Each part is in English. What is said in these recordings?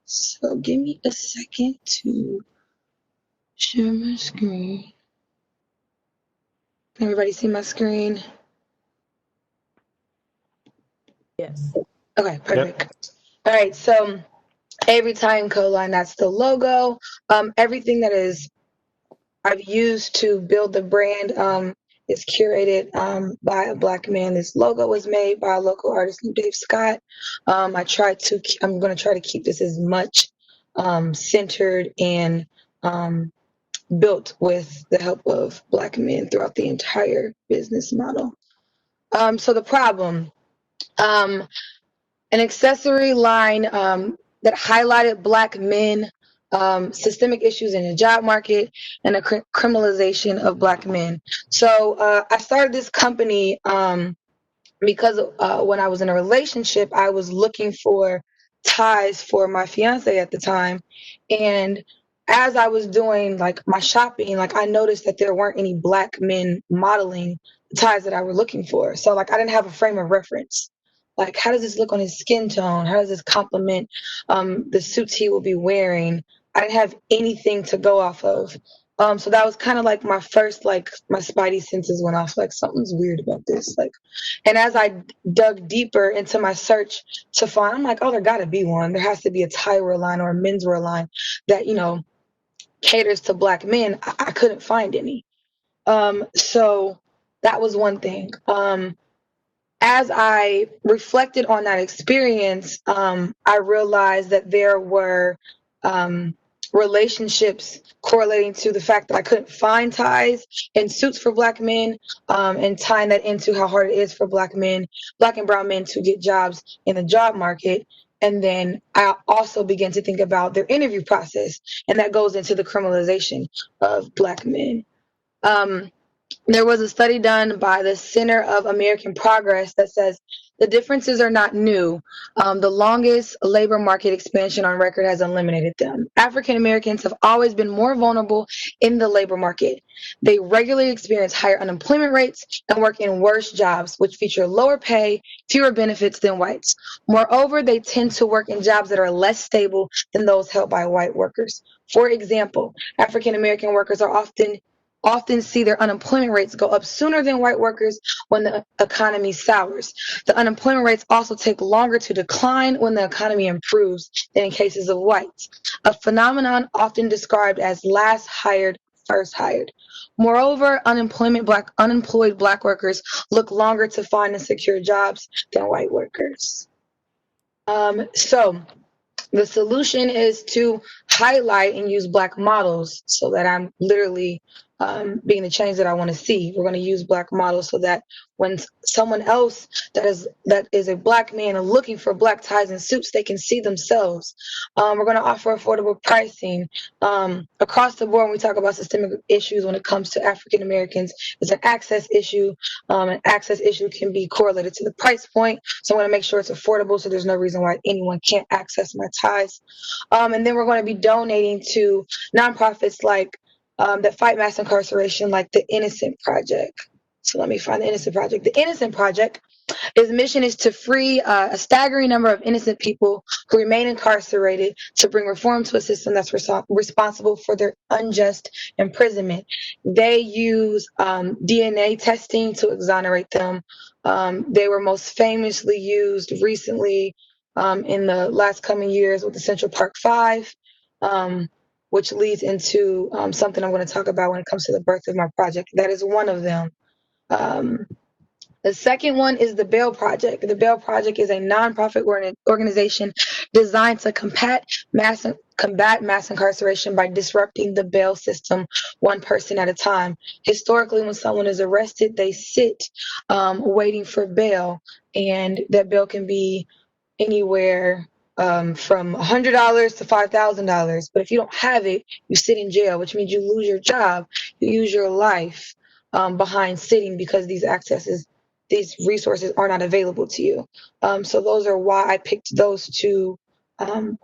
So give me a second to share my screen. Can everybody see my screen? Yes. Okay, perfect. Yep. All right, so Avery Tie Co line, that's the logo. Everything that I've used to build the brand is curated by a Black man. This logo was made by a local artist named Dave Scott. I'm going to try to keep this as much centered and built with the help of Black men throughout the entire business model. So the problem, an accessory line that highlighted Black men, systemic issues in the job market, and a criminalization of Black men. So I started this company because when I was in a relationship, I was looking for ties for my fiance at the time. And as I was doing like my shopping, like I noticed that there weren't any Black men modeling the ties that I were looking for. So like I didn't have a frame of reference. Like, how does this look on his skin tone? How does this complement the suits he will be wearing? I didn't have anything to go off of. So that was kind of like my first, like my spidey senses went off, like something's weird about this. Like, and as I dug deeper into my search to find, I'm like, oh, there gotta be one. There has to be a tie wear line or a menswear line that, you know, caters to Black men. I couldn't find any. So that was one thing. As I reflected on that experience, I realized that there were relationships correlating to the fact that I couldn't find ties and suits for Black men, and tying that into how hard it is for Black men, Black and brown men, to get jobs in the job market. And then I also began to think about their interview process, and that goes into the criminalization of Black men. There was a study done by the Center of American Progress that says the differences are not new. The longest labor market expansion on record has eliminated them. African Americans have always been more vulnerable in the labor market. They regularly experience higher unemployment rates and work in worse jobs, which feature lower pay, fewer benefits than whites. Moreover, they tend to work in jobs that are less stable than those held by white workers. For example, African American workers are often see their unemployment rates go up sooner than white workers when the economy sours. The unemployment rates also take longer to decline when the economy improves than in cases of whites, a phenomenon often described as last hired, first hired. Moreover, unemployed Black workers look longer to find and secure jobs than white workers. So the solution is to highlight and use Black models so that I'm literally being the change that I want to see. We're going to use Black models so that when someone else that is a Black man looking for Black ties and suits, they can see themselves. We're going to offer affordable pricing across the board. When we talk about systemic issues when it comes to African Americans, it's an access issue. An access issue can be correlated to the price point. So I'm going to make sure it's affordable so there's no reason why anyone can't access my ties. And then we're going to be donating to nonprofits like that fight mass incarceration, like the Innocent Project. So let me find the Innocent Project. The Innocent Project, its mission is to free a staggering number of innocent people who remain incarcerated, to bring reform to a system that's responsible for their unjust imprisonment. They use DNA testing to exonerate them. They were most famously used recently in the last coming years with the Central Park Five, which leads into something I'm going to talk about when it comes to the birth of my project. That is one of them. The second one is the Bail Project. The Bail Project is a nonprofit organization designed to combat mass incarceration by disrupting the bail system one person at a time. Historically, when someone is arrested, they sit waiting for bail, and that bail can be anywhere from $100 to $5,000. But if you don't have it, you sit in jail, which means you lose your job, you use your life behind sitting because these resources are not available to you. So those are why I picked those two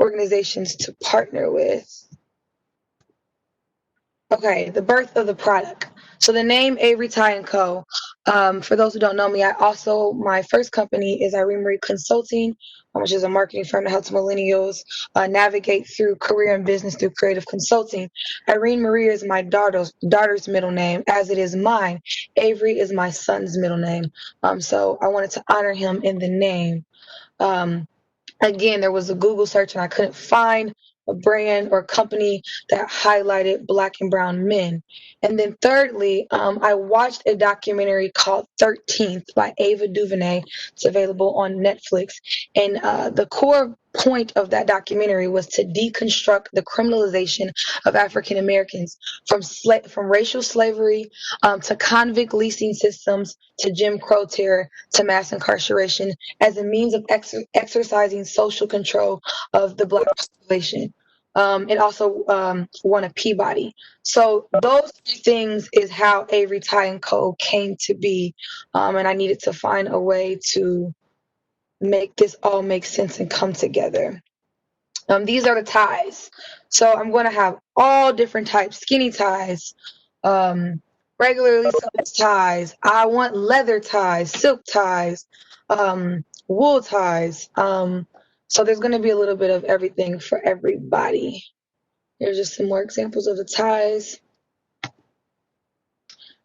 organizations to partner with. Okay, the birth of the product. So the name Avery Tie Co. For those who don't know me, my first company is Irene Marie Consulting, which is a marketing firm that helps millennials navigate through career and business through creative consulting. Irene Marie is my daughter's middle name, as it is mine. Avery is my son's middle name. So I wanted to honor him in the name. Again, there was a Google search and I couldn't find a brand or company that highlighted Black and brown men. And then thirdly, I watched a documentary called 13th by Ava DuVernay. It's available on Netflix. And the core point of that documentary was to deconstruct the criminalization of African Americans from racial slavery to convict leasing systems to Jim Crow terror to mass incarceration as a means of exercising social control of the Black population. It also won a Peabody. So those three things is how Avery Tie Co. came to be, and I needed to find a way to make this all make sense and come together. These are the ties. So I'm going to have all different types: skinny ties, regularly sized ties. I want leather ties, silk ties, wool ties. So there's going to be a little bit of everything for everybody. Here's just some more examples of the ties.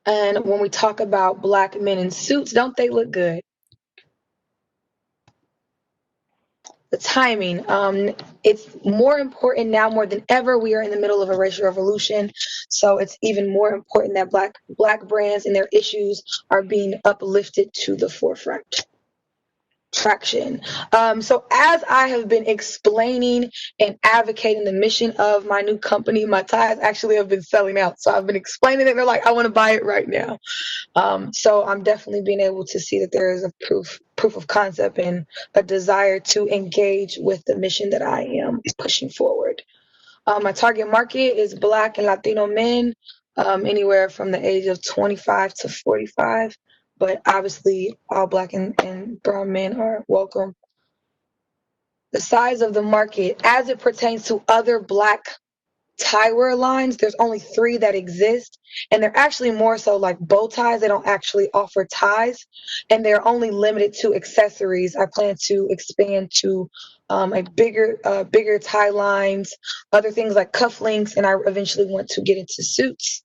And when we talk about Black men in suits, don't they look good? The timing, it's more important now more than ever. We are in the middle of a racial revolution, so it's even more important that black brands and their issues are being uplifted to the forefront. Traction. So as I have been explaining and advocating the mission of my new company, my ties actually have been selling out. So I've been explaining it. They're like, I want to buy it right now. So I'm definitely being able to see that there is a proof of concept and a desire to engage with the mission that I am pushing forward. My target market is Black and Latino men, anywhere from the age of 25 to 45. But obviously, all Black and brown men are welcome. The size of the market, as it pertains to other Black tie wear lines, there's only 3 that exist, and they're actually more so like bow ties. They don't actually offer ties, and they're only limited to accessories. I plan to expand to a bigger tie lines, other things like cufflinks, and I eventually want to get into suits.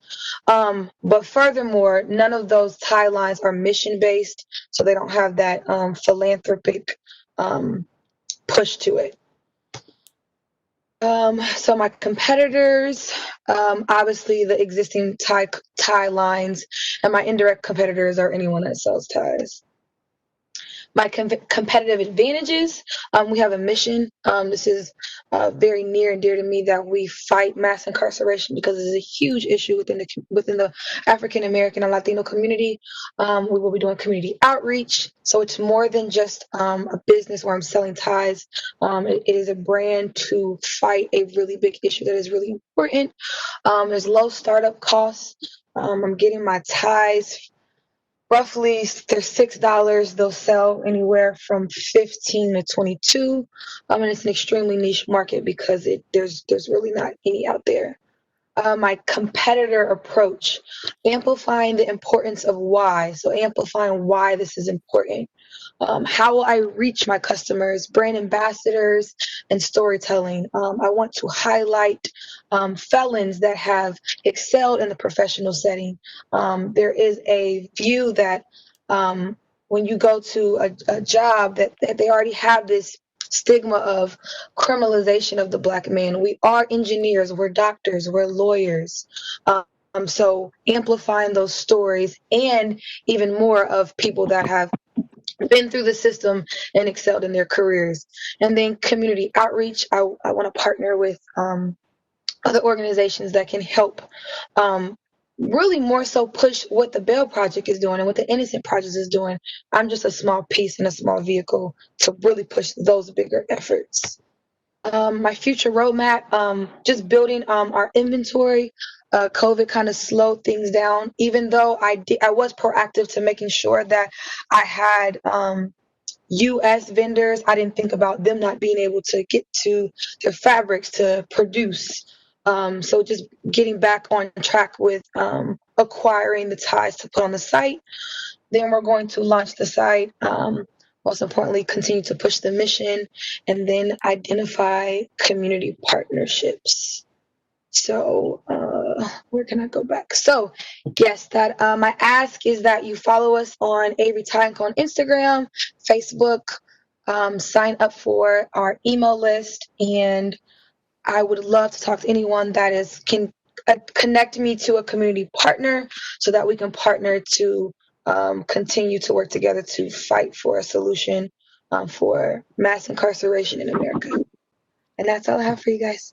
But furthermore, none of those tie lines are mission based, so they don't have that philanthropic push to it. So my competitors, obviously the existing tie lines, and my indirect competitors are anyone that sells ties. My competitive advantages, we have a mission. This is very near and dear to me, that we fight mass incarceration because it is a huge issue within the African American and Latino community. We will be doing community outreach, so it's more than just a business where I'm selling ties. It is a brand to fight a really big issue that is really important. There's low startup costs. I'm getting my ties. Roughly, they're $6. They'll sell anywhere from 15 to 22. And it's an extremely niche market because there's really not any out there. My competitor approach, amplifying the importance of why. So amplifying why this is important. How will I reach my customers, brand ambassadors, and storytelling? I want to highlight felons that have excelled in the professional setting. There is a view that when you go to a job that they already have this stigma of criminalization of the Black man. We are engineers, we're doctors, we're lawyers. So amplifying those stories, and even more of people that have been through the system and excelled in their careers. And then community outreach, I want to partner with other organizations that can help really more so push what the Bell Project is doing and what the Innocent Project is doing. I'm just a small piece and a small vehicle to really push those bigger efforts. My future roadmap, just building our inventory. COVID kind of slowed things down, even though I was proactive to making sure that I had U.S. vendors. I didn't think about them not being able to get to their fabrics to produce. So just getting back on track with acquiring the ties to put on the site. Then we're going to launch the site. Most importantly, continue to push the mission, and then identify community partnerships. So where can I go back? So yes, that my ask is that you follow us on Avery Tie Co on Instagram, Facebook, sign up for our email list, and I would love to talk to anyone that can connect me to a community partner so that we can partner to continue to work together to fight for a solution for mass incarceration in America. And that's all I have for you guys.